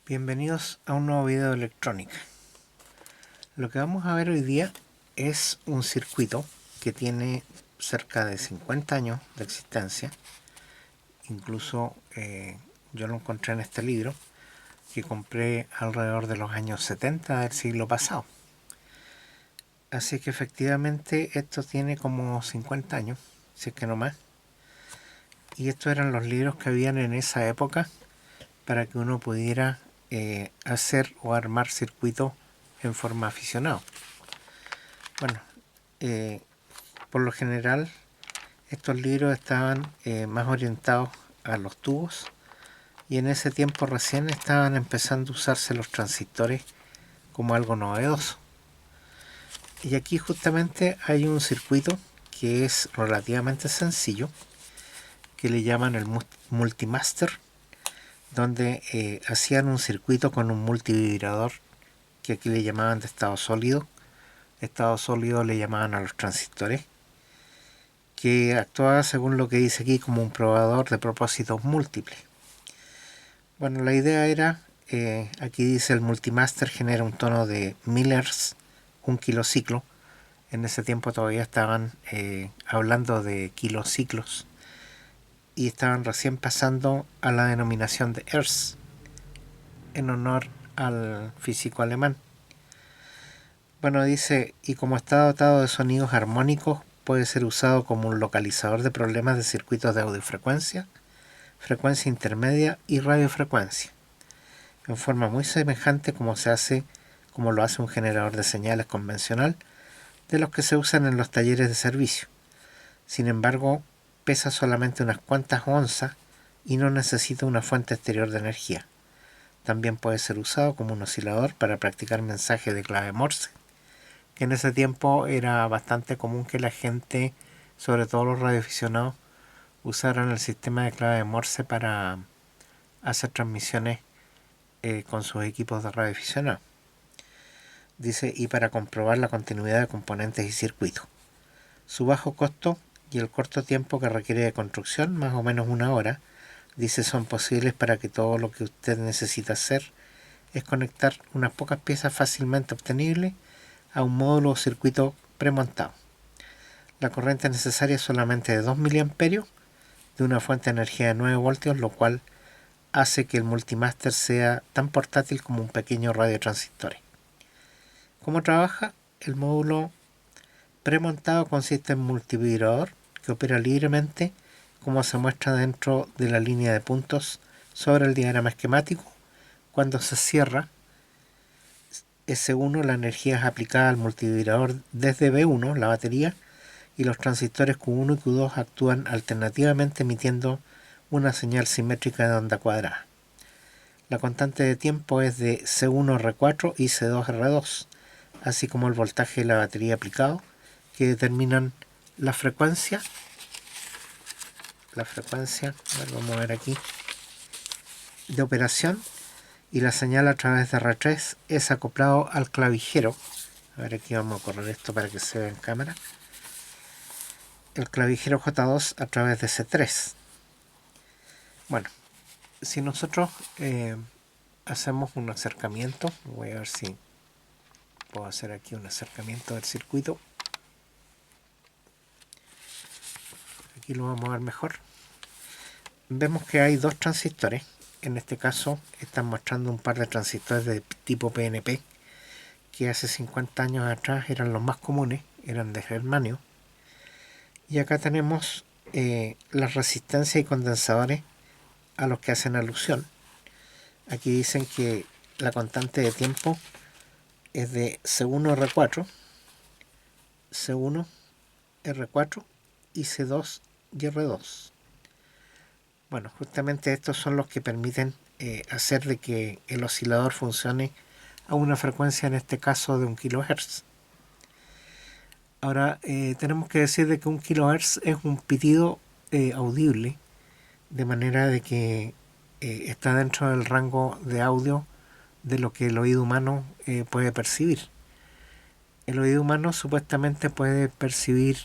Bienvenidos a un nuevo video de electrónica. Lo que vamos a ver hoy día es un circuito que tiene cerca de 50 años de existencia. Incluso yo lo encontré en este libro que compré alrededor de los años 70 del siglo pasado. Así que efectivamente esto tiene como 50 años, si es que no más. Y estos eran los libros que habían en esa época para que uno pudiera hacer o armar circuitos en forma aficionado. Bueno, por lo general estos libros estaban más orientados a los tubos, y en ese tiempo recién estaban empezando a usarse los transistores como algo novedoso. Y aquí justamente hay un circuito que es relativamente sencillo, que le llaman el multimaster, donde hacían un circuito con un multivibrador que aquí le llamaban de estado sólido. Estado sólido le llamaban a los transistores, que actuaba, según lo que dice aquí, como un probador de propósitos múltiples. Bueno, la idea era, aquí dice el multimaster genera un tono de 1000 Hz, 1 kilociclo. En ese tiempo todavía estaban hablando de kilociclos y estaban recién pasando a la denominación de Hertz en honor al físico alemán. Bueno, dice, y como está dotado de sonidos armónicos, puede ser usado como un localizador de problemas de circuitos de audiofrecuencia, frecuencia intermedia y radiofrecuencia, en forma muy semejante como lo hace un generador de señales convencional de los que se usan en los talleres de servicio. Sin embargo, pesa solamente unas cuantas onzas y no necesita una fuente exterior de energía. También puede ser usado como un oscilador para practicar mensajes de clave Morse, que en ese tiempo era bastante común que la gente, sobre todo los radioaficionados, usaran el sistema de clave Morse para hacer transmisiones con sus equipos de radioaficionados. Dice, y para comprobar la continuidad de componentes y circuitos. Su bajo costo y el corto tiempo que requiere de construcción, más o menos 1 hora, dice, son posibles para que todo lo que usted necesita hacer es conectar unas pocas piezas fácilmente obtenibles a un módulo o circuito premontado. La corriente necesaria es solamente de 2 miliamperios de una fuente de energía de 9 voltios, lo cual hace que el multimaster sea tan portátil como un pequeño radiotransistor. ¿Cómo trabaja? El módulo premontado consiste en un multivibrador que opera libremente, como se muestra dentro de la línea de puntos sobre el diagrama esquemático. Cuando se cierra S1, la energía es aplicada al multivibrador desde B1, la batería, y los transistores Q1 y Q2 actúan alternativamente emitiendo una señal simétrica de onda cuadrada. La constante de tiempo es de C1R4 y C2R2, así como el voltaje de la batería aplicado, que determinan la frecuencia, vamos a ver aquí, de operación, y la señal a través de R3 es acoplado al clavijero. A ver, aquí vamos a correr esto para que se vea en cámara. El clavijero J2 a través de C3. Bueno, si nosotros hacemos un acercamiento, voy a ver si puedo hacer aquí un acercamiento del circuito. Aquí lo vamos a ver mejor. Vemos que hay dos transistores. En este caso están mostrando un par de transistores de tipo PNP, que hace 50 años atrás eran los más comunes, eran de germanio. Y acá tenemos las resistencias y condensadores a los que hacen alusión. Aquí dicen que la constante de tiempo es de C1R4, C1R4 y C2 y R2. Bueno, justamente estos son los que permiten hacer de que el oscilador funcione a una frecuencia, en este caso de 1 kHz. Ahora tenemos que decir de que 1 kHz es un pitido audible, de manera de que está dentro del rango de audio de lo que el oído humano puede percibir. El oído humano supuestamente puede percibir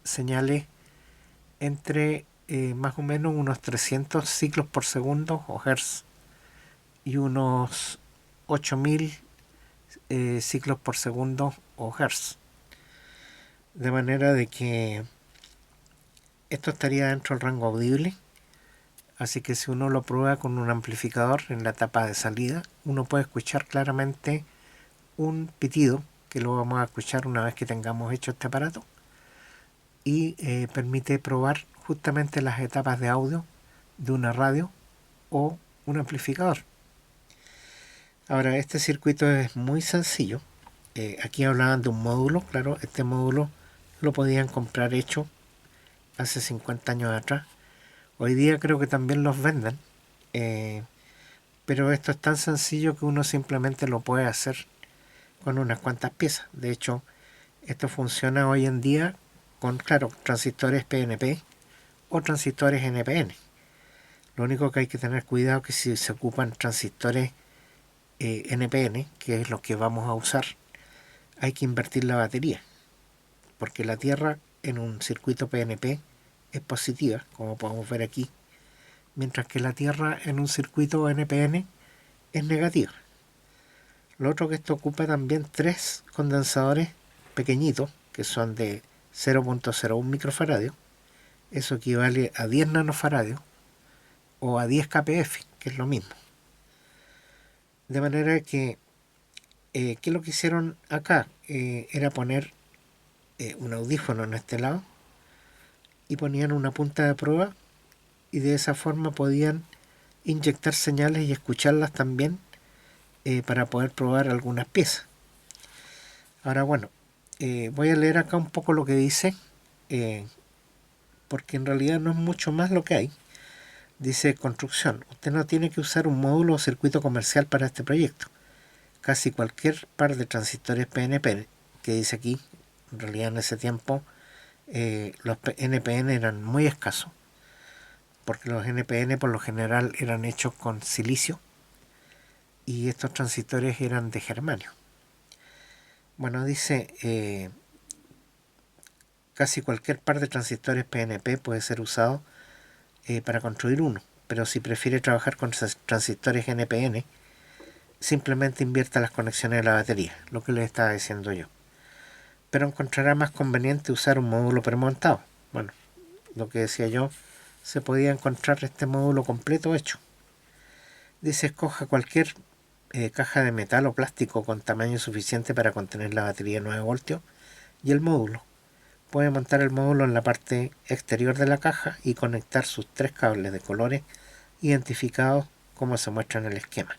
señales entre más o menos unos 300 ciclos por segundo o hertz. y unos 8000 ciclos por segundo o hertz. De manera de que esto estaría dentro del rango audible. Así que si uno lo prueba con un amplificador en la tapa de salida, uno puede escuchar claramente un pitido, que lo vamos a escuchar una vez que tengamos hecho este aparato, y permite probar justamente las etapas de audio de una radio o un amplificador. Ahora, este circuito es muy sencillo. Aquí hablaban de un módulo, claro, este módulo lo podían comprar hecho hace 50 años atrás. Hoy día creo que también los venden, pero esto es tan sencillo que uno simplemente lo puede hacer con unas cuantas piezas. De hecho, esto funciona hoy en día con, claro, transistores PNP o transistores NPN. Lo único que hay que tener cuidado es que si se ocupan transistores NPN, que es lo que vamos a usar, hay que invertir la batería, porque la tierra en un circuito PNP es positiva, como podemos ver aquí, mientras que la tierra en un circuito NPN es negativa. Lo otro que esto ocupa también 3 condensadores pequeñitos, que son de 0.01 microfaradios. Eso equivale a 10 nanofaradios o a 10 kpf, que es lo mismo. De manera que, ¿qué lo que hicieron acá? Era poner un audífono en este lado y ponían una punta de prueba, y de esa forma podían inyectar señales y escucharlas también para poder probar algunas piezas. Ahora bueno, voy a leer acá un poco lo que dice, porque en realidad no es mucho más lo que hay. Dice: construcción. Usted no tiene que usar un módulo o circuito comercial para este proyecto. Casi cualquier par de transistores PNP, que dice aquí, en realidad en ese tiempo los NPN eran muy escasos, porque los NPN por lo general eran hechos con silicio y estos transistores eran de germanio. Bueno, dice, casi cualquier par de transistores PNP puede ser usado para construir uno, pero si prefiere trabajar con transistores NPN, simplemente invierta las conexiones de la batería, lo que les estaba diciendo yo. Pero encontrará más conveniente usar un módulo premontado. Bueno, lo que decía yo, se podía encontrar este módulo completo hecho. Dice: escoja cualquier caja de metal o plástico con tamaño suficiente para contener la batería de 9 voltios y el módulo. Puede montar el módulo en la parte exterior de la caja y conectar sus 3 cables de colores identificados como se muestra en el esquema.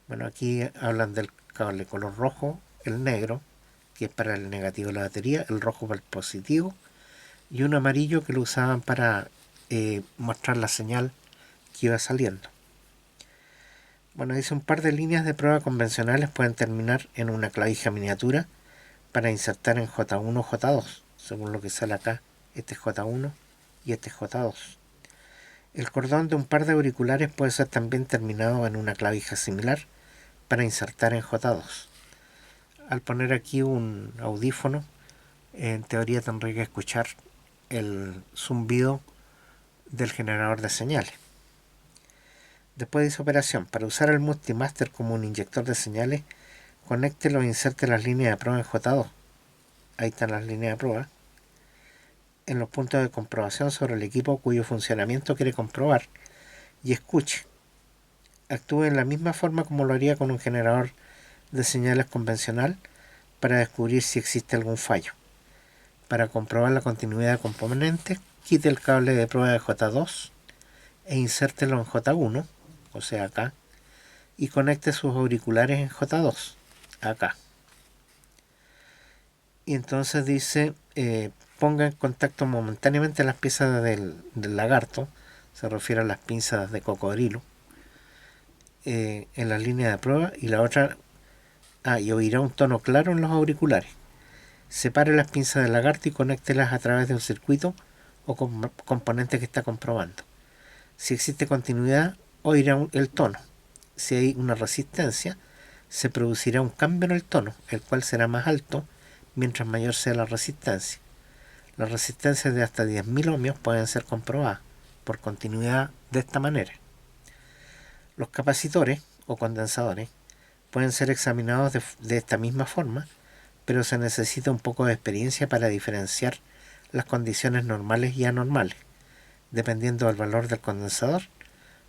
Bueno, aquí hablan del cable color rojo, el negro, que es para el negativo de la batería, el rojo para el positivo, y un amarillo que lo usaban para mostrar la señal que iba saliendo. Bueno, dice: un par de líneas de prueba convencionales pueden terminar en una clavija miniatura para insertar en J1 o J2, según lo que sale acá. Este es J1 y este es J2. El cordón de un par de auriculares puede ser también terminado en una clavija similar para insertar en J2. Al poner aquí un audífono, en teoría tendré que escuchar el zumbido del generador de señales. Después dice: operación. Para usar el multimaster como un inyector de señales, conéctelo e inserte las líneas de prueba en J2. Ahí están las líneas de prueba. En los puntos de comprobación sobre el equipo cuyo funcionamiento quiere comprobar, y escuche. Actúe en la misma forma como lo haría con un generador de señales convencional para descubrir si existe algún fallo. Para comprobar la continuidad de componentes, quite el cable de prueba de J2 e insértelo en J1, o sea acá, y conecte sus auriculares en J2, acá. Y entonces dice: ponga en contacto momentáneamente las piezas del lagarto, se refiere a las pinzas de cocodrilo, en las líneas de prueba, y la otra, y oirá un tono claro en los auriculares. Separe las pinzas del lagarto y conéctelas a través de un circuito o componente que está comprobando. Si existe continuidad, oirá el tono. Si hay una resistencia, se producirá un cambio en el tono, el cual será más alto mientras mayor sea la resistencia. Las resistencias de hasta 10.000 ohmios pueden ser comprobadas por continuidad de esta manera. Los capacitores o condensadores pueden ser examinados de esta misma forma, pero se necesita un poco de experiencia para diferenciar las condiciones normales y anormales. Dependiendo del valor del condensador,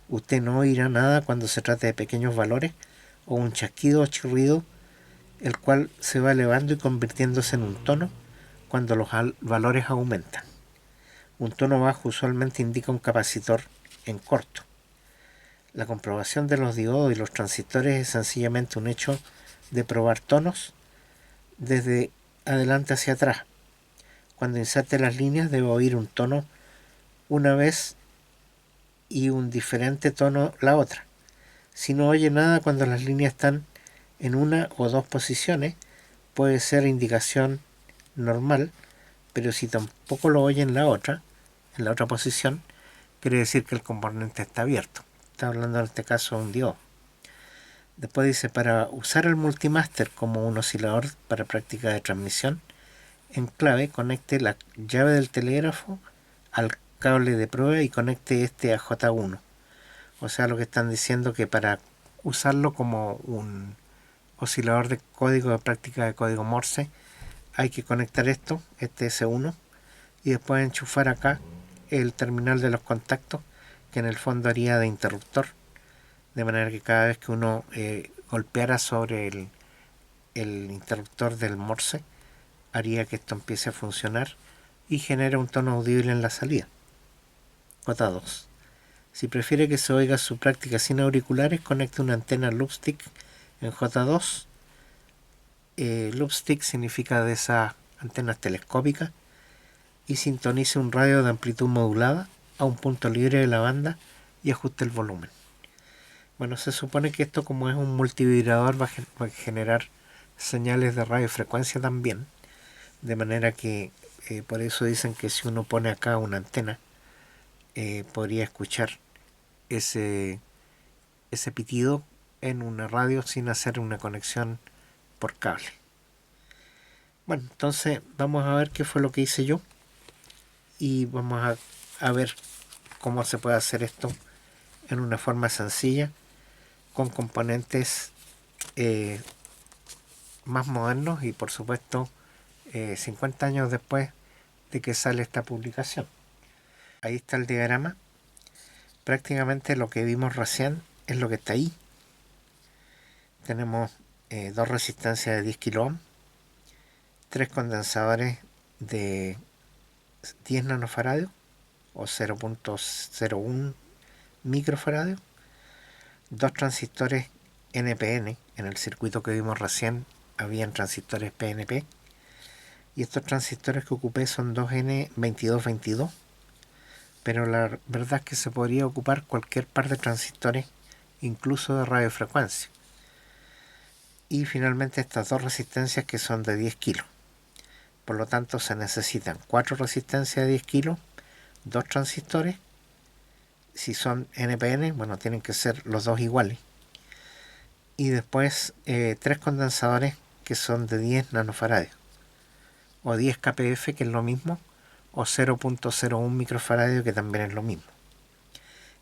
usted no oirá nada cuando se trate de pequeños valores o un chasquido o chirrido, el cual se va elevando y convirtiéndose en un tono cuando los valores aumentan. Un tono bajo usualmente indica un capacitor en corto. La comprobación de los diodos y los transistores es sencillamente un hecho de probar tonos desde adelante hacia atrás. Cuando inserte las líneas debe oír un tono una vez y un diferente tono la otra. Si no oye nada cuando las líneas están en una o dos posiciones, puede ser indicación normal, pero si tampoco lo oye en la otra posición, quiere decir que el componente está abierto. Está hablando en este caso de un diodo. Después dice, para usar el multimaster como un oscilador para práctica de transmisión, en clave conecte la llave del telégrafo al cable de prueba y conecte este a J1. O sea, lo que están diciendo que para usarlo como un oscilador de código de práctica de código Morse, hay que conectar esto, este S1, y después enchufar acá el terminal de los contactos, que en el fondo haría de interruptor, de manera que cada vez que uno golpeara sobre el interruptor del Morse, haría que esto empiece a funcionar y genere un tono audible en la salida. J2. Si prefiere que se oiga su práctica sin auriculares, conecte una antena loopstick en J2. Loopstick significa de esas antenas telescópicas, y sintonice un radio de amplitud modulada a un punto libre de la banda y ajuste el volumen. Bueno, se supone que esto, como es un multivibrador, va a generar señales de radiofrecuencia también, de manera que por eso dicen que si uno pone acá una antena, podría escuchar ese pitido en una radio sin hacer una conexión por cable. Bueno, entonces vamos a ver qué fue lo que hice yo y vamos a ver cómo se puede hacer esto en una forma sencilla con componentes más modernos y por supuesto 50 años después de que sale esta publicación. Ahí está el diagrama. Prácticamente lo que vimos recién es lo que está ahí. Tenemos dos resistencias de 10 kilo ohm, tres condensadores de 10 nanofaradios o 0.01 microfaradios, dos transistores NPN. En el circuito que vimos recién habían transistores PNP, y estos transistores que ocupé son 2N2222, pero la verdad es que se podría ocupar cualquier par de transistores, incluso de radiofrecuencia. Y finalmente estas dos resistencias que son de 10 kilos. Por lo tanto se necesitan 4 resistencias de 10 kilos, 2 transistores. Si son NPN, bueno, tienen que ser los dos iguales. Y después 3 condensadores que son de 10 nanofaradios, o 10 kPf, que es lo mismo, o 0.01 microfaradio, que también es lo mismo.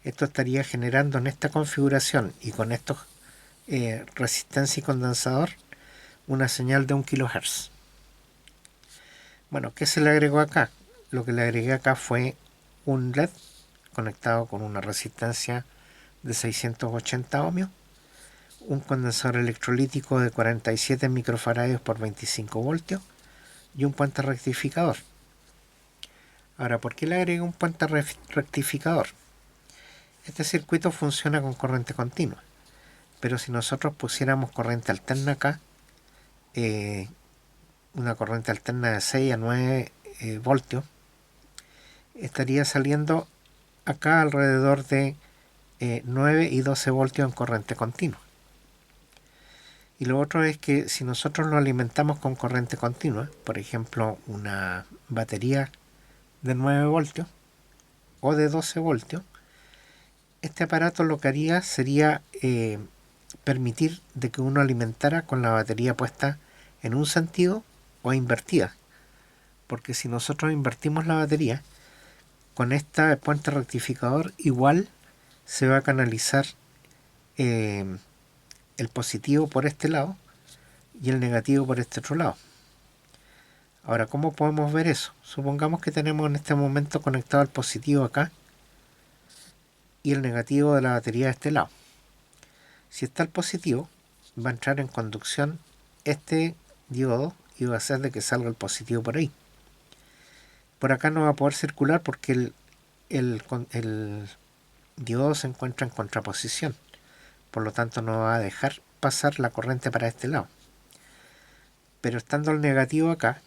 Esto estaría generando en esta configuración y con estos resistencia y condensador una señal de 1 kHz. Bueno, ¿qué se le agregó acá? Lo que le agregué acá fue un LED conectado con una resistencia de 680 ohmios, un condensador electrolítico de 47 microfaradios por 25 voltios y un puente rectificador. Ahora, ¿por qué le agregué un puente rectificador? Este circuito funciona con corriente continua, pero si nosotros pusiéramos corriente alterna acá, una corriente alterna de 6 a 9 voltios, estaría saliendo acá alrededor de 9 y 12 voltios en corriente continua. Y lo otro es que si nosotros lo alimentamos con corriente continua, por ejemplo una batería de 9 voltios o de 12 voltios, este aparato lo que haría sería permitir de que uno alimentara con la batería puesta en un sentido o invertida, porque si nosotros invertimos la batería con este puente rectificador, igual se va a canalizar el positivo por este lado y el negativo por este otro lado. Ahora, ¿cómo podemos ver eso? Supongamos que tenemos en este momento conectado el positivo acá y el negativo de la batería de este lado. Si está el positivo, va a entrar en conducción este diodo y va a hacer de que salga el positivo por ahí. Por acá no va a poder circular porque el diodo se encuentra en contraposición. Por lo tanto, no va a dejar pasar la corriente para este lado. Pero estando el negativo acá,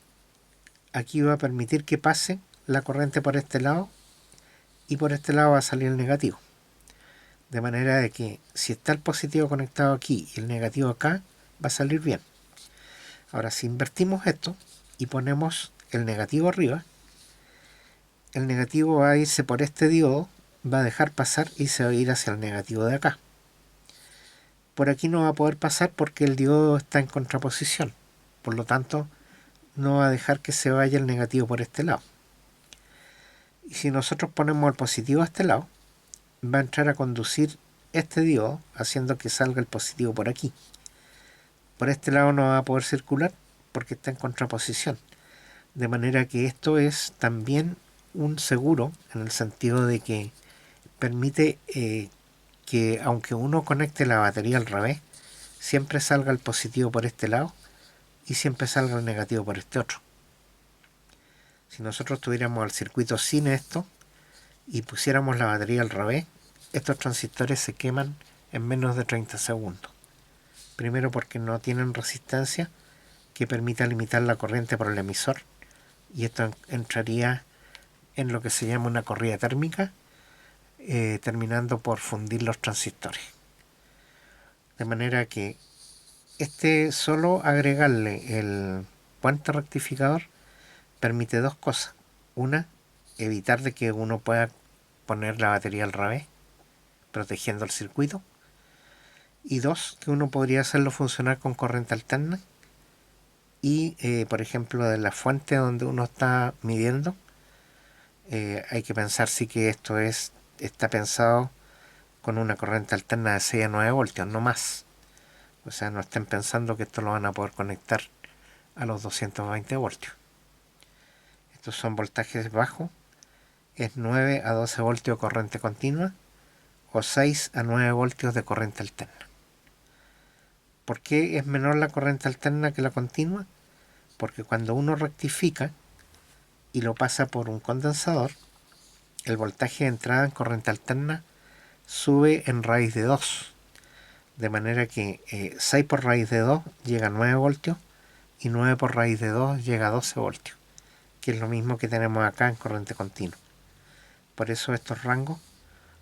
aquí va a permitir que pase la corriente por este lado y por este lado va a salir el negativo. De manera de que si está el positivo conectado aquí y el negativo acá, va a salir bien. Ahora, si invertimos esto y ponemos el negativo arriba, el negativo va a irse por este diodo, va a dejar pasar y se va a ir hacia el negativo de acá. Por aquí no va a poder pasar porque el diodo está en contraposición. Por lo tanto, no va a dejar que se vaya el negativo por este lado. Y si nosotros ponemos el positivo a este lado, va a entrar a conducir este diodo haciendo que salga el positivo por aquí. Por este lado no va a poder circular porque está en contraposición. De manera que esto es también un seguro en el sentido de que permite que aunque uno conecte la batería al revés, siempre salga el positivo por este lado y siempre salga el negativo por este otro. Si nosotros tuviéramos el circuito sin esto y pusiéramos la batería al revés, estos transistores se queman en menos de 30 segundos. Primero porque no tienen resistencia que permita limitar la corriente por el emisor, y esto entraría en lo que se llama una corrida térmica, terminando por fundir los transistores. De manera que solo agregarle el puente rectificador permite dos cosas. Una, evitar de que uno pueda poner la batería al revés, protegiendo el circuito. Y dos, que uno podría hacerlo funcionar con corriente alterna y, por ejemplo, de la fuente donde uno está midiendo, hay que pensar sí que esto está pensado con una corriente alterna de 6 a 9 voltios, no más. O sea, no estén pensando que esto lo van a poder conectar a los 220 voltios. Estos son voltajes bajos, es 9 a 12 voltios de corriente continua o 6 a 9 voltios de corriente alterna. ¿Por qué es menor la corriente alterna que la continua? Porque cuando uno rectifica y lo pasa por un condensador, el voltaje de entrada en corriente alterna sube en raíz de 2. De manera que 6 por raíz de 2 llega a 9 voltios y 9 por raíz de 2 llega a 12 voltios, que es lo mismo que tenemos acá en corriente continua. Por eso estos rangos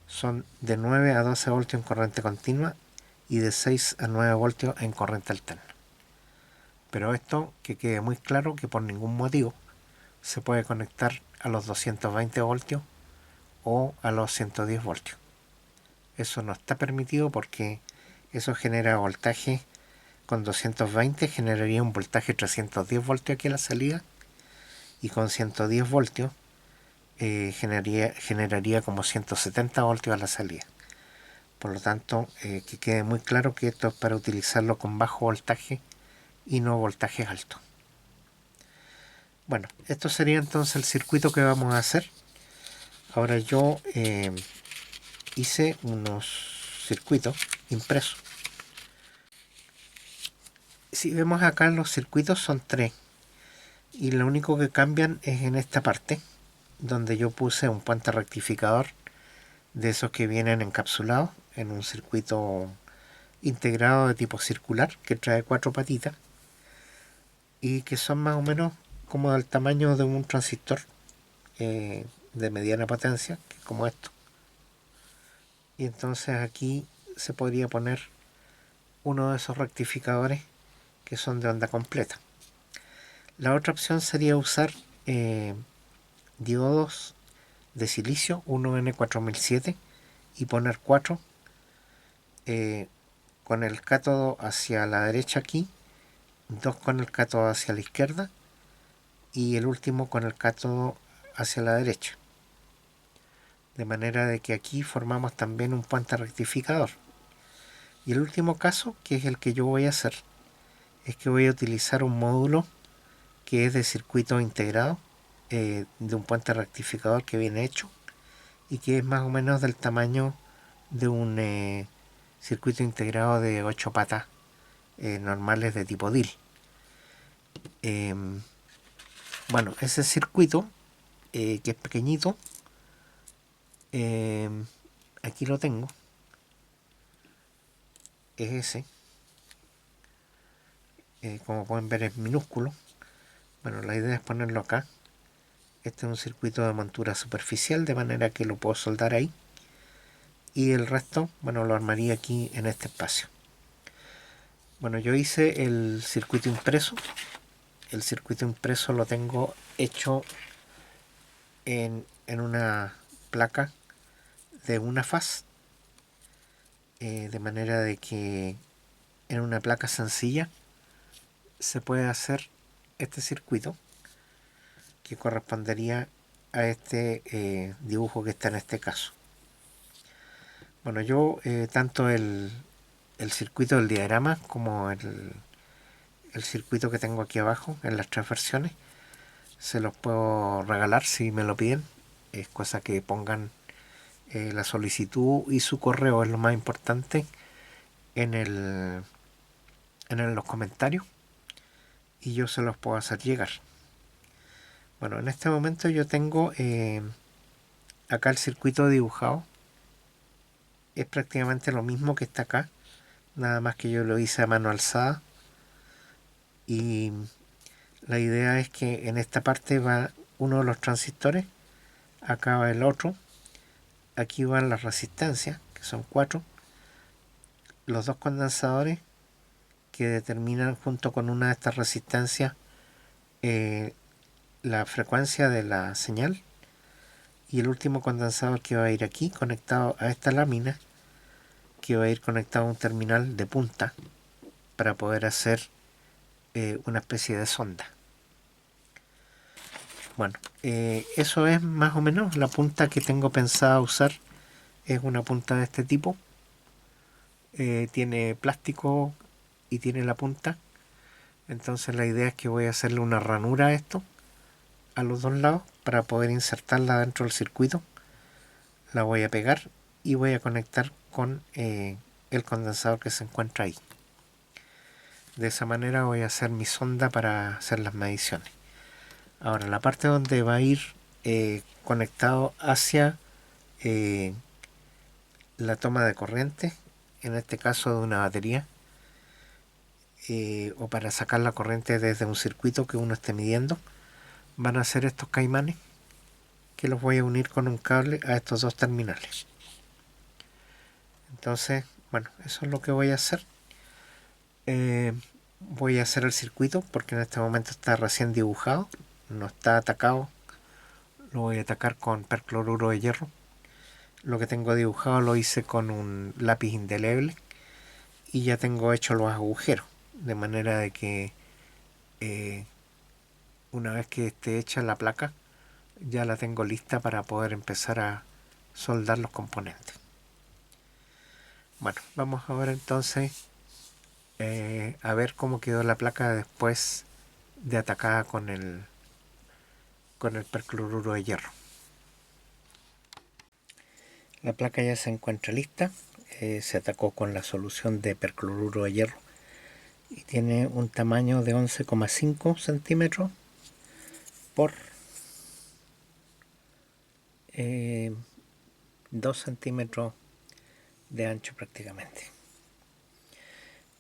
son de 9 a 12 voltios en corriente continua y de 6 a 9 voltios en corriente alterna. Pero esto que quede muy claro que por ningún motivo se puede conectar a los 220 voltios o a los 110 voltios. Eso no está permitido porque eso genera voltaje. Con 220 generaría un voltaje 310 voltios aquí a la salida y con 110 voltios generaría como 170 voltios a la salida. Por lo tanto, que quede muy claro que esto es para utilizarlo con bajo voltaje y no voltajes altos. Bueno, esto sería entonces el circuito que vamos a hacer. Ahora yo hice unos circuitos impresos. Si vemos acá, los circuitos son 3 y lo único que cambian es en esta parte donde yo puse un puente rectificador de esos que vienen encapsulados en un circuito integrado de tipo circular que trae 4 patitas y que son más o menos como del tamaño de un transistor de mediana potencia, que es como esto. Y entonces aquí se podría poner uno de esos rectificadores que son de onda completa. La otra opción sería usar diodos de silicio 1N4007 y poner 4 con el cátodo hacia la derecha aquí, 2 con el cátodo hacia la izquierda y el último con el cátodo hacia la derecha. De manera de que aquí formamos también un puente rectificador. Y el último caso, que es el que yo voy a hacer, es que voy a utilizar un módulo que es de circuito integrado, de un puente rectificador que viene hecho y que es más o menos del tamaño de un circuito integrado de 8 patas normales de tipo DIL. Bueno, ese circuito, que es pequeñito, aquí lo tengo, es ese. Como pueden ver es minúsculo. Bueno, la idea es ponerlo acá. Este es un circuito de montura superficial, de manera que lo puedo soldar ahí. Y el resto, bueno, lo armaría aquí en este espacio. Bueno, yo hice el circuito impreso. El circuito impreso lo tengo hecho en una placa de una faz. De manera de que en una placa sencilla se puede hacer este circuito que correspondería a este dibujo que está en este caso. Bueno, yo tanto el circuito del diagrama como el circuito que tengo aquí abajo en las tres versiones se los puedo regalar si me lo piden. Es cosa que pongan la solicitud y su correo, es lo más importante, en los comentarios, y yo se los puedo hacer llegar. Bueno, en este momento yo tengo acá el circuito dibujado. Es prácticamente lo mismo que está acá, nada más que yo lo hice a mano alzada. Y la idea es que en esta parte va uno de los transistores, acá va el otro, aquí van las resistencias, que son 4, los dos condensadores que determinan junto con una de estas resistencias la frecuencia de la señal, y el último condensador que va a ir aquí conectado a esta lámina, que va a ir conectado a un terminal de punta para poder hacer una especie de sonda. Bueno, eso es más o menos la punta que tengo pensada usar. Es una punta de este tipo. Tiene plástico y tiene la punta. Entonces la idea es que voy a hacerle una ranura a esto, a los dos lados, para poder insertarla dentro del circuito. La voy a pegar y voy a conectar con el condensador que se encuentra ahí. De esa manera voy a hacer mi sonda para hacer las mediciones. Ahora, la parte donde va a ir conectado hacia la toma de corriente, en este caso de una batería, o para sacar la corriente desde un circuito que uno esté midiendo, van a ser estos caimanes que los voy a unir con un cable a estos dos terminales. Entonces, bueno, eso es lo que voy a hacer. Voy a hacer el circuito porque en este momento está recién dibujado, no está atacado. Lo voy a atacar con percloruro de hierro. Lo que tengo dibujado lo hice con un lápiz indeleble y ya tengo hecho los agujeros, de manera de que una vez que esté hecha la placa ya la tengo lista para poder empezar a soldar los componentes. Bueno, vamos ahora entonces a ver cómo quedó la placa después de atacada con el percloruro de hierro. La placa ya se encuentra lista. Se atacó con la solución de percloruro de hierro y tiene un tamaño de 11,5 centímetros por 2 centímetros de ancho prácticamente.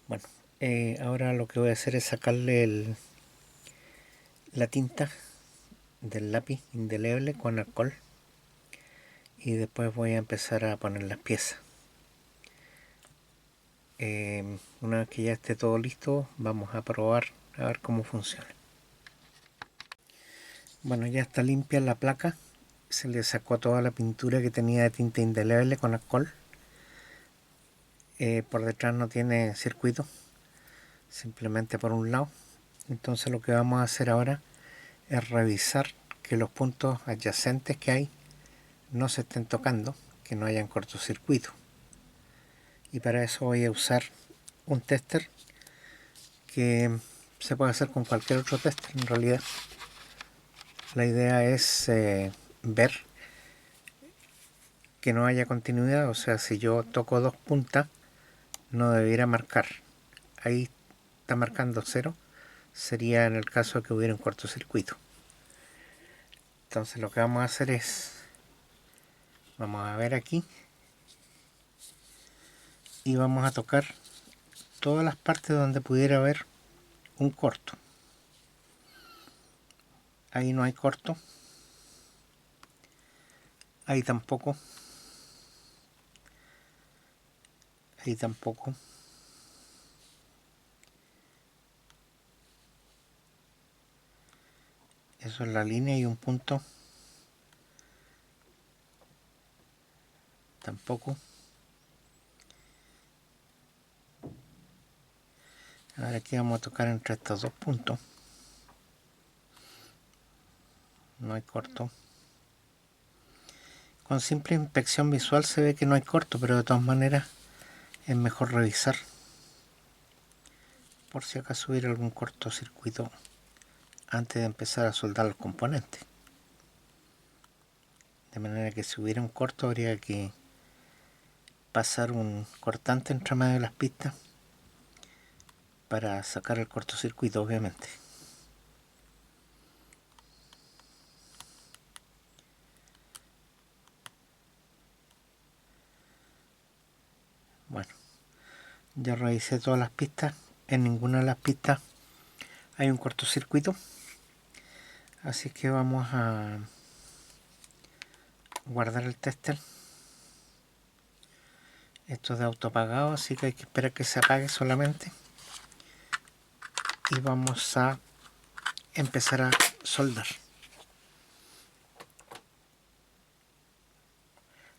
Bueno, ahora lo que voy a hacer es sacarle la tinta del lápiz indeleble con alcohol y después voy a empezar a poner las piezas. Una vez que ya esté todo listo, vamos a probar a ver cómo funciona. Bueno, ya está limpia la placa. Se le sacó toda la pintura que tenía de tinta indeleble con alcohol. Por detrás no tiene circuito, simplemente por un lado. Entonces lo que vamos a hacer ahora es revisar que los puntos adyacentes que hay no se estén tocando, que no hayan cortocircuito. y para eso voy a usar un tester que se puede hacer con cualquier otro tester en realidad. La idea es ver que no haya continuidad, o sea, si yo toco dos puntas no debiera marcar. Ahí está marcando 0, sería en el caso de que hubiera un cortocircuito. Entonces lo que vamos a hacer es, vamos a ver aquí y vamos a tocar todas las partes donde pudiera haber un corto. Ahí no hay corto, ahí tampoco, ahí tampoco, eso es la línea y un punto, tampoco. Ahora aquí vamos a tocar entre estos dos puntos, no hay corto. Con simple inspección visual se ve que no hay corto, pero de todas maneras es mejor revisar por si acaso hubiera algún cortocircuito antes de empezar a soldar los componentes. De manera que si hubiera un corto habría que pasar un cortante entre medio de las pistas para sacar el cortocircuito, obviamente. Bueno, ya revisé todas las pistas, en ninguna de las pistas hay un cortocircuito, así que vamos a guardar el tester. Esto es de autoapagado, así que hay que esperar que se apague solamente y vamos a empezar a soldar.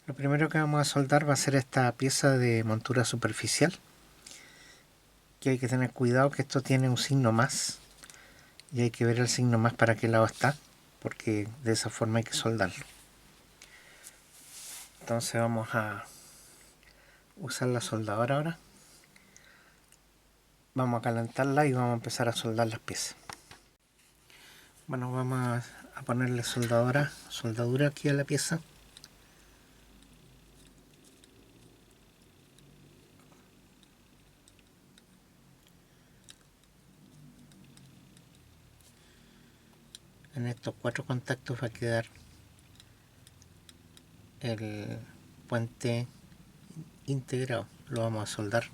Lo primero que vamos a soldar va a ser esta pieza de montura superficial, que hay que tener cuidado que esto tiene un signo más y hay que ver el signo más para qué lado está, porque de esa forma hay que soldarlo. Entonces vamos a usar la soldadora ahora, vamos a calentarla y vamos a empezar a soldar las piezas. Bueno, vamos a ponerle soldadura aquí a la pieza. En estos 4 contactos va a quedar el puente integrado. Lo vamos a soldar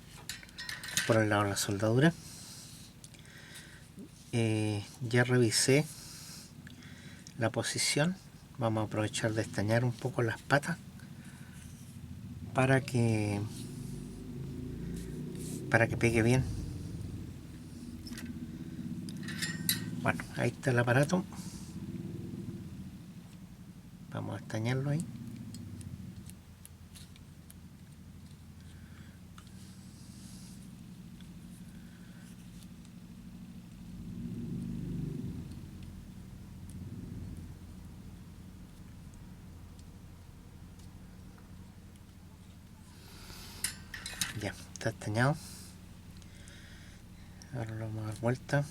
por el lado de la soldadura. Ya revisé la posición. Vamos a aprovechar de estañar un poco las patas para que pegue bien. Bueno, ahí está el aparato. Vamos a estañarlo ahí. Ya, está estañado. Ahora lo vamos a dar vuelta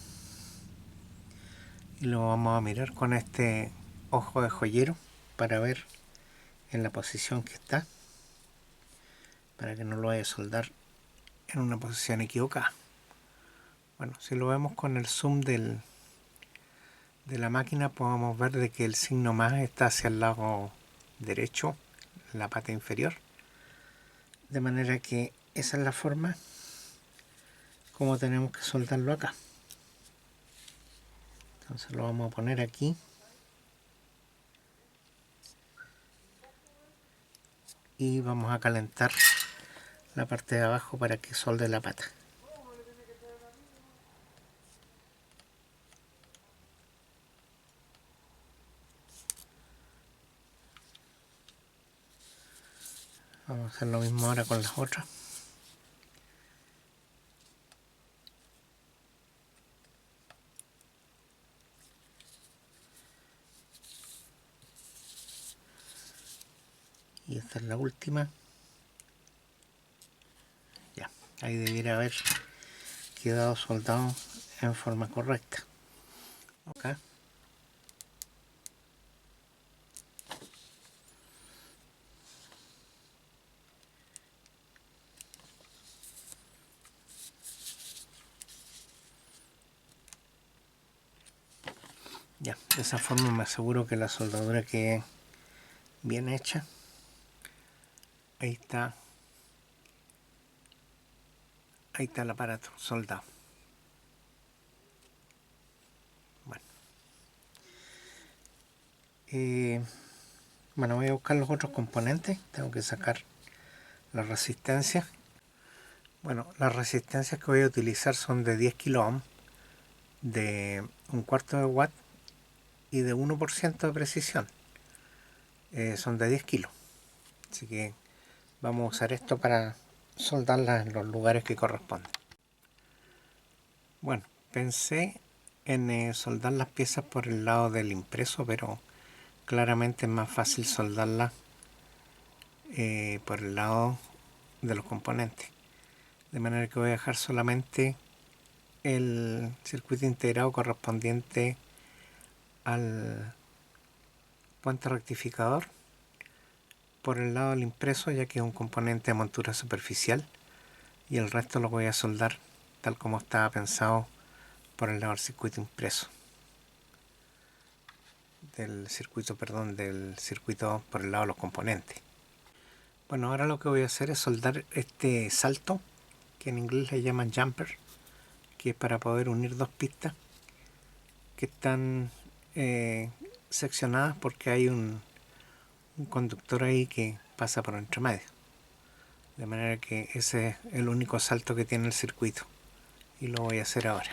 y lo vamos a mirar con este ojo de joyero para ver en la posición que está, para que no lo vaya a soldar en una posición equivocada. Bueno, si lo vemos con el zoom de la máquina, podemos ver de que el signo más está hacia el lado derecho, la pata inferior, de manera que esa es la forma como tenemos que soldarlo acá. Entonces lo vamos a poner aquí y vamos a calentar la parte de abajo para que solde la pata. Vamos a hacer lo mismo ahora con las otras. Y esta es la última. Ahí debiera haber quedado soldado en forma correcta. Ok. Ya, de esa forma me aseguro que la soldadura quede bien hecha. Ahí está el aparato soldado. Bueno, voy a buscar los otros componentes. Tengo que sacar la resistencia. Bueno, las resistencias que voy a utilizar son de 10 kilo ohm, de 1/4 de watt y de 1% de precisión. Son de 10 kilos. Así que vamos a usar esto para soldarlas en los lugares que corresponden. Bueno, pensé en soldar las piezas por el lado del impreso, pero claramente es más fácil soldarlas por el lado de los componentes. De manera que voy a dejar solamente el circuito integrado correspondiente al puente rectificador por el lado del impreso, ya que es un componente de montura superficial, y el resto lo voy a soldar tal como estaba pensado por el lado del circuito impreso. Del circuito por el lado de los componentes. Bueno, ahora lo que voy a hacer es soldar este salto, que en inglés le llaman jumper, que es para poder unir dos pistas que están seccionadas porque hay un conductor ahí que pasa por entre medio. De manera que ese es el único salto que tiene el circuito. Y lo voy a hacer ahora.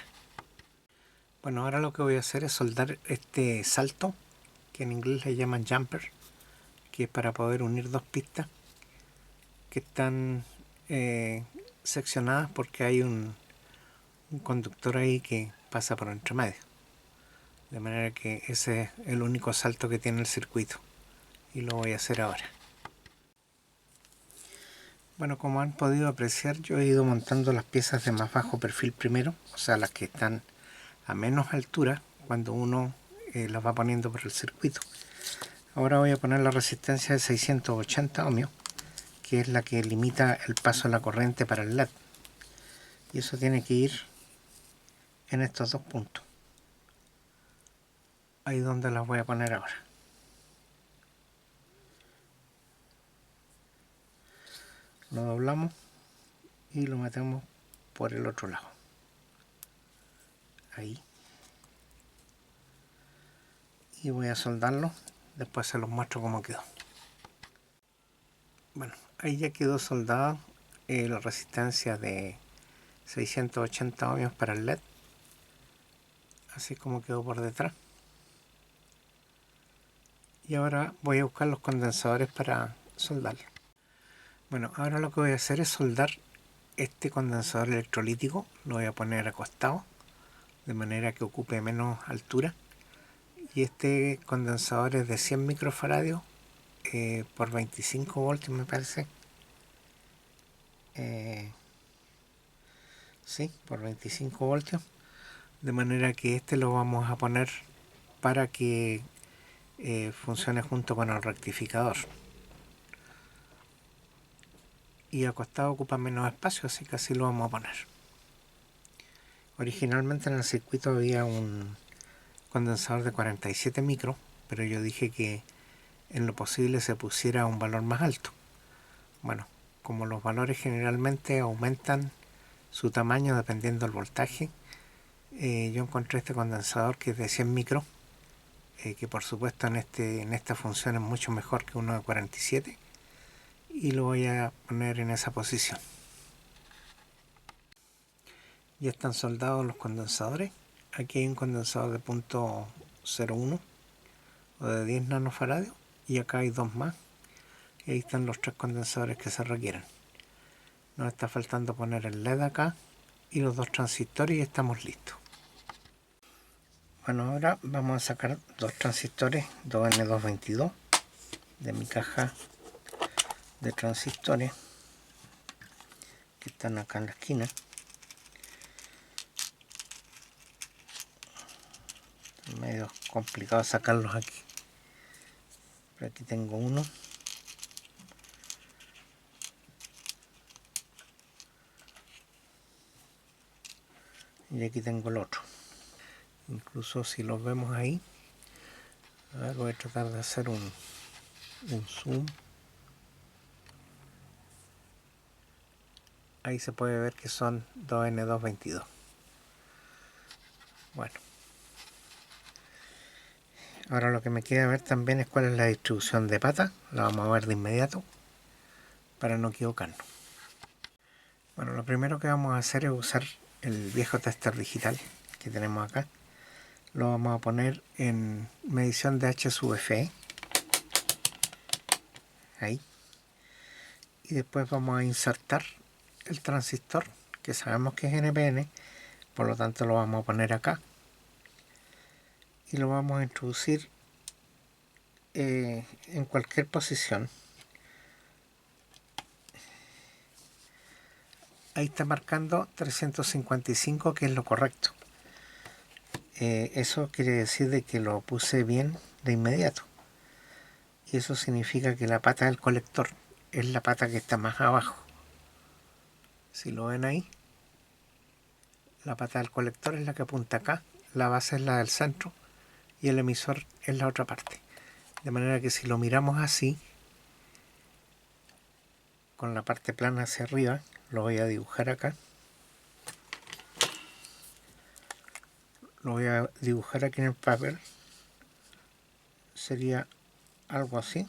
Bueno, ahora lo que voy a hacer es soldar este salto, que en inglés le llaman jumper, que es para poder unir dos pistas que están seccionadas porque hay un conductor ahí que pasa por entre medio. De manera que ese es el único salto que tiene el circuito. Y lo voy a hacer ahora. Bueno, como han podido apreciar, yo he ido montando las piezas de más bajo perfil primero, o sea, las que están a menos altura cuando uno las va poniendo por el circuito. Ahora voy a poner la resistencia de 680 ohmios, que es la que limita el paso de la corriente para el LED. Y eso tiene que ir en estos dos puntos. Ahí es donde las voy a poner ahora. Lo doblamos y lo metemos por el otro lado. Ahí. Y voy a soldarlo. Después se los muestro cómo quedó. Bueno, ahí ya quedó soldada la resistencia de 680 ohmios para el LED. Así como quedó por detrás. Y ahora voy a buscar los condensadores para soldarlo. Bueno, ahora lo que voy a hacer es soldar este condensador electrolítico. Lo voy a poner acostado, de manera que ocupe menos altura. Y este condensador es de 100 microfaradios por 25 voltios, me parece. Sí, por 25 voltios. De manera que este lo vamos a poner para que funcione junto con el rectificador. Y acostado ocupa menos espacio, así que así lo vamos a poner. Originalmente en el circuito había un condensador de 47 micros, pero yo dije que en lo posible se pusiera un valor más alto. Bueno, como los valores generalmente aumentan su tamaño dependiendo del voltaje, yo encontré este condensador que es de 100 micros, que por supuesto en esta función es mucho mejor que uno de 47, y lo voy a poner en esa posición. Ya están soldados los condensadores. Aquí hay un condensador de punto 0,1 o de 10 nanofaradios, y acá hay dos más, y ahí están los tres condensadores que se requieren. Nos está faltando poner el LED acá y los dos transistores y estamos listos. Bueno, ahora vamos a sacar dos transistores 2N222 de mi caja de transistores, que están acá en la esquina. Medio complicado sacarlos aquí, pero aquí tengo uno. Y aquí tengo el otro. Incluso si los vemos ahí, a ver, voy a tratar de hacer un zoom. Ahí se puede ver que son 2N222. Bueno, ahora lo que me queda ver también es cuál es la distribución de patas. La vamos a ver de inmediato para no equivocarnos. Bueno, lo primero que vamos a hacer es usar el viejo tester digital que tenemos acá. Lo vamos a poner en medición de H sub Fe. Ahí. Y después vamos a insertar el transistor, que sabemos que es NPN, por lo tanto lo vamos a poner acá. Y lo vamos a introducir en cualquier posición. Ahí está marcando 355, que es lo correcto. Eso quiere decir de que lo puse bien de inmediato. Y eso significa que la pata del colector es la pata que está más abajo. Si lo ven ahí, la pata del colector es la que apunta acá, la base es la del centro y el emisor es la otra parte. De manera que si lo miramos así, con la parte plana hacia arriba, lo voy a dibujar acá. Lo voy a dibujar aquí en el papel. Sería algo así.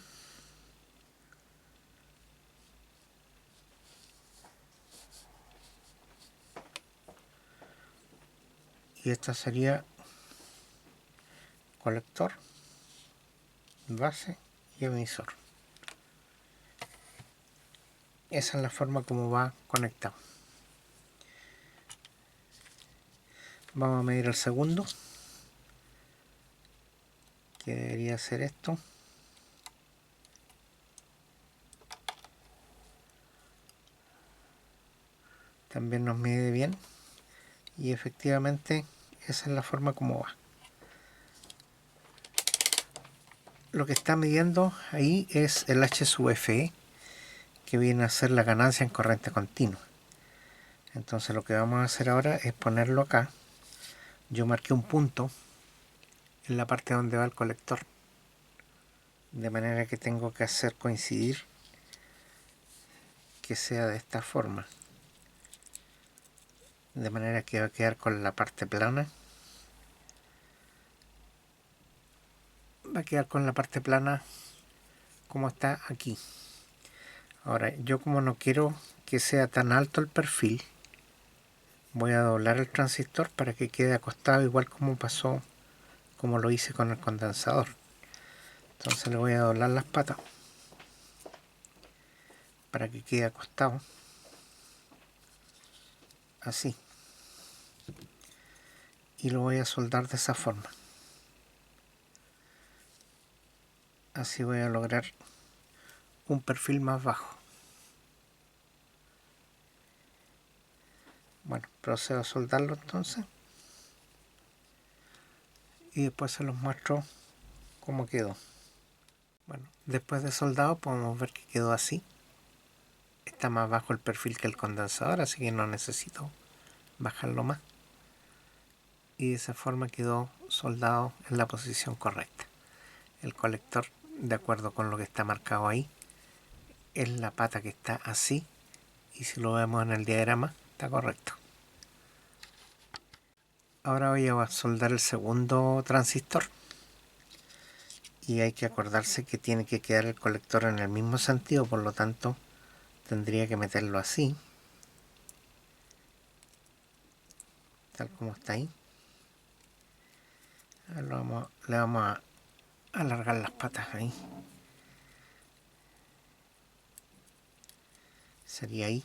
Y esta sería colector, base y emisor. Esa es la forma como va conectado. Vamos a medir el segundo, que debería ser esto. También nos mide bien y efectivamente esa es la forma como va. Lo que está midiendo ahí es el H sub Fe, que viene a ser la ganancia en corriente continua. Entonces lo que vamos a hacer ahora es ponerlo acá. Yo marqué un punto en la parte donde va el colector, de manera que tengo que hacer coincidir que sea de esta forma, de manera que va a quedar con la parte plana. Va a quedar con la parte plana como está aquí. Ahora, yo como no quiero que sea tan alto el perfil, voy a doblar el transistor para que quede acostado, igual como pasó, como lo hice con el condensador. Entonces le voy a doblar las patas para que quede acostado, así, y lo voy a soldar de esa forma. Así voy a lograr un perfil más bajo. Bueno, procedo a soldarlo entonces y después se los muestro cómo quedó. Bueno, después de soldado podemos ver que quedó así. Está más bajo el perfil que el condensador, así que no necesito bajarlo más. Y de esa forma quedó soldado en la posición correcta. El colector, de acuerdo con lo que está marcado ahí, es la pata que está así, y si lo vemos en el diagrama está correcto. Ahora voy a soldar el segundo transistor, y hay que acordarse que tiene que quedar el colector en el mismo sentido, por lo tanto tendría que meterlo así, tal como está ahí. Le vamos a alargar las patas ahí. Sería ahí.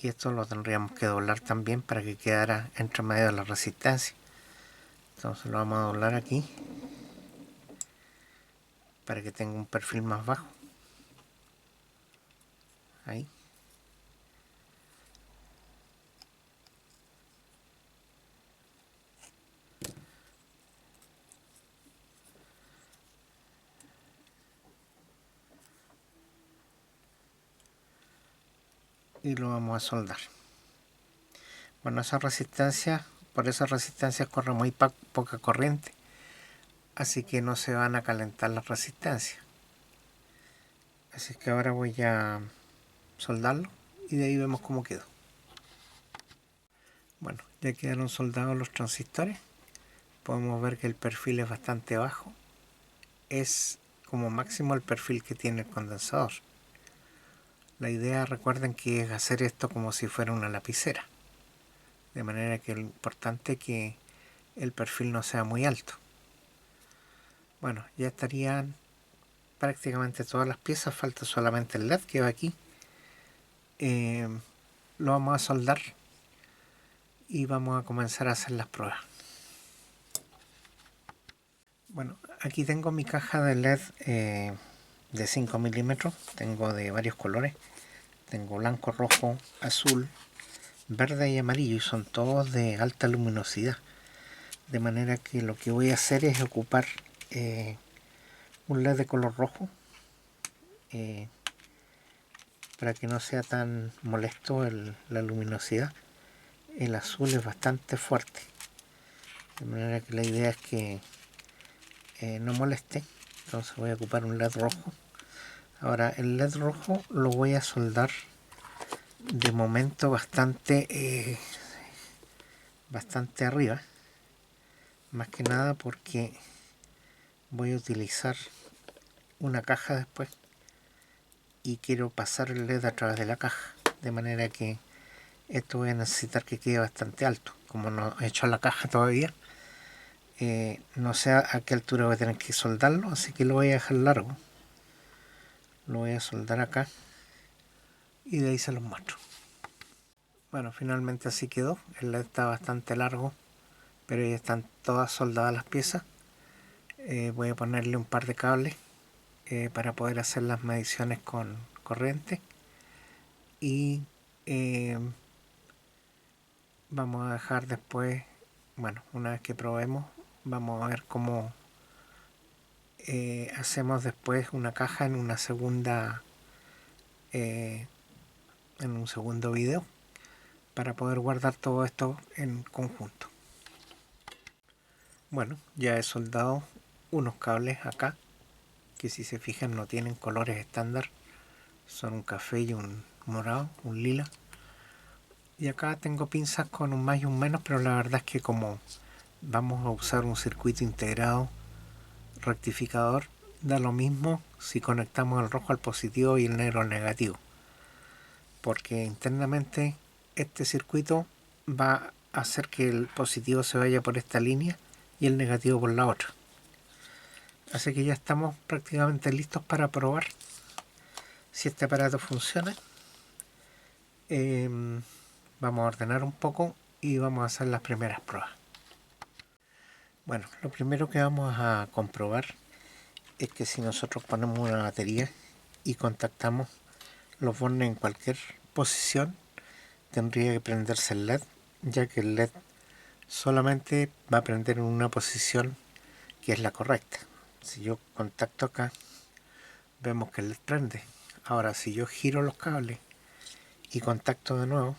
Y esto lo tendríamos que doblar también para que quedara entre medio de la resistencia. Entonces lo vamos a doblar aquí para que tenga un perfil más bajo. Ahí. y lo vamos a soldar. Bueno, por esa resistencia corre muy poca corriente, así que no se van a calentar las resistencias. Así que ahora voy a soldarlo y de ahí vemos cómo quedó. Bueno, ya quedaron soldados los transistores. Podemos ver que el perfil es bastante bajo. Es como máximo el perfil que tiene el condensador. La idea, recuerden, que es hacer esto como si fuera una lapicera, de manera que lo importante es que el perfil no sea muy alto. Bueno, ya estarían prácticamente todas las piezas, falta solamente el LED que va aquí. Lo vamos a soldar y vamos a comenzar a hacer las pruebas. Bueno, aquí tengo mi caja de LED de 5 milímetros, tengo de varios colores, tengo blanco, rojo, azul, verde y amarillo, y son todos de alta luminosidad, de manera que lo que voy a hacer es ocupar un LED de color rojo para que no sea tan molesto la luminosidad. El azul es bastante fuerte, de manera que la idea es que no moleste. Entonces voy a ocupar un LED rojo. Ahora el LED rojo lo voy a soldar de momento bastante arriba, más que nada porque voy a utilizar una caja después y quiero pasar el LED a través de la caja, de manera que esto voy a necesitar que quede bastante alto. Como no he hecho la caja todavía, no sé a qué altura voy a tener que soldarlo, así que lo voy a dejar largo. Lo voy a soldar acá y de ahí se los muestro. Bueno, finalmente así quedó. El LED está bastante largo, pero ya están todas soldadas las piezas. Voy a ponerle un par de cables para poder hacer las mediciones con corriente, y vamos a dejar después, bueno, una vez que probemos, vamos a ver cómo hacemos después una caja en una segunda en un segundo video, para poder guardar todo esto en conjunto. Bueno, ya he soldado unos cables acá, que si se fijan no tienen colores estándar, son un café y un morado, un lila. Y acá tengo pinzas con un más y un menos, pero la verdad es que como vamos a usar un circuito integrado rectificador, da lo mismo si conectamos el rojo al positivo y el negro al negativo, porque internamente este circuito va a hacer que el positivo se vaya por esta línea y el negativo por la otra. Así que ya estamos prácticamente listos para probar si este aparato funciona. Vamos a ordenar un poco y vamos a hacer las primeras pruebas. Bueno, lo primero que vamos a comprobar es que si nosotros ponemos una batería y contactamos los bornes en cualquier posición, tendría que prenderse el LED, ya que el LED solamente va a prender en una posición que es la correcta. Si yo contacto acá, vemos que el LED prende. Ahora, si yo giro los cables y contacto de nuevo,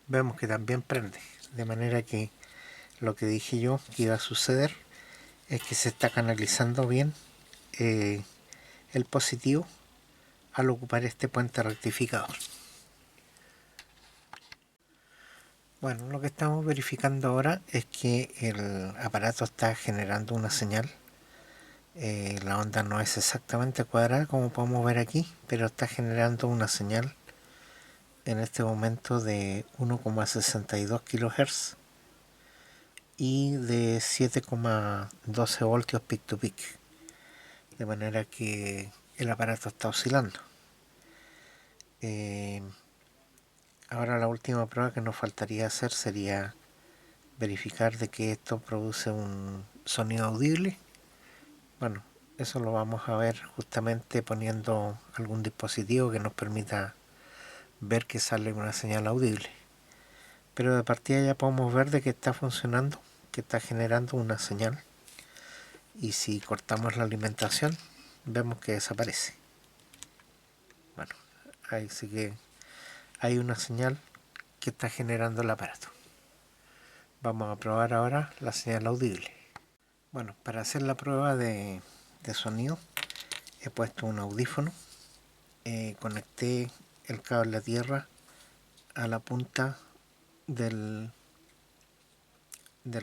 vemos que también prende. De manera que lo que dije yo que iba a suceder es que se está canalizando bien el positivo al ocupar este puente rectificador. Bueno, lo que estamos verificando ahora es que el aparato está generando una señal. La onda no es exactamente cuadrada como podemos ver aquí, pero está generando una señal en este momento de 1,62 kHz y de 7,12 voltios peak to peak, de manera que el aparato está oscilando. Ahora la última prueba que nos faltaría hacer sería verificar de que esto produce un sonido audible. Bueno, eso lo vamos a ver justamente poniendo algún dispositivo que nos permita ver que sale una señal audible. Pero de partida ya podemos ver de que está funcionando, que está generando una señal. Y si cortamos la alimentación, vemos que desaparece. Bueno, ahí sí que hay una señal que está generando el aparato. Vamos a probar ahora la señal audible. Bueno, para hacer la prueba de sonido he puesto un audífono, conecté el cable a tierra a la punta del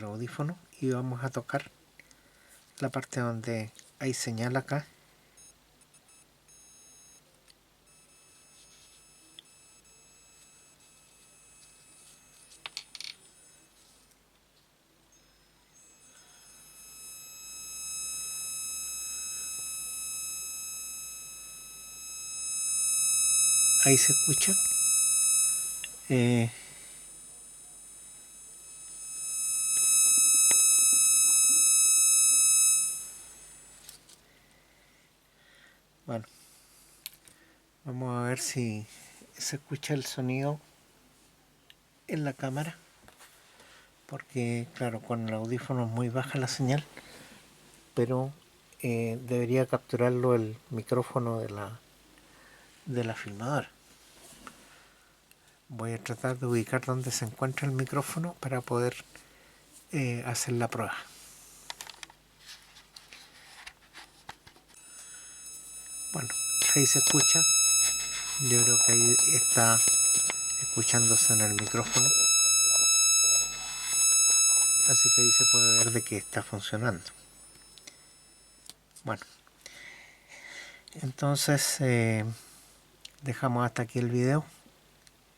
audífono y vamos a tocar la parte donde hay señal acá. Ahí se escucha. Bueno, vamos a ver si se escucha el sonido en la cámara, porque claro, con el audífono es muy baja la señal, pero debería capturarlo el micrófono de la filmadora. Voy a tratar de ubicar donde se encuentra el micrófono para poder hacer la prueba. Bueno, ahí se escucha. Yo creo que ahí está escuchándose en el micrófono. Así que ahí se puede ver de que está funcionando. Bueno, entonces dejamos hasta aquí el video.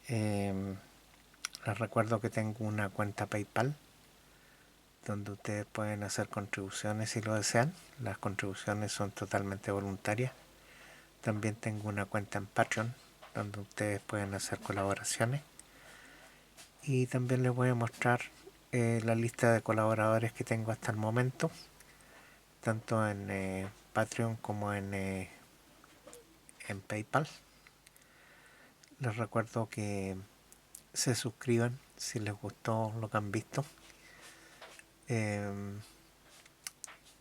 Les recuerdo que tengo una cuenta PayPal donde ustedes pueden hacer contribuciones si lo desean. Las contribuciones son totalmente voluntarias. También tengo una cuenta en Patreon donde ustedes pueden hacer colaboraciones. Y también les voy a mostrar la lista de colaboradores que tengo hasta el momento, tanto en Patreon como en PayPal. Les recuerdo que se suscriban si les gustó lo que han visto.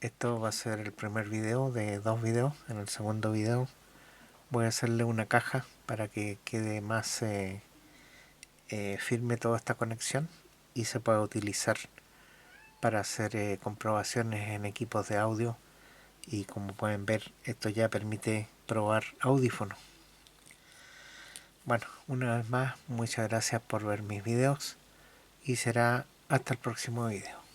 Esto va a ser el primer video de 2 videos. En el segundo video voy a hacerle una caja para que quede más firme toda esta conexión y se pueda utilizar para hacer comprobaciones en equipos de audio. Y como pueden ver, esto ya permite probar audífonos. Bueno, una vez más, muchas gracias por ver mis videos y será hasta el próximo video.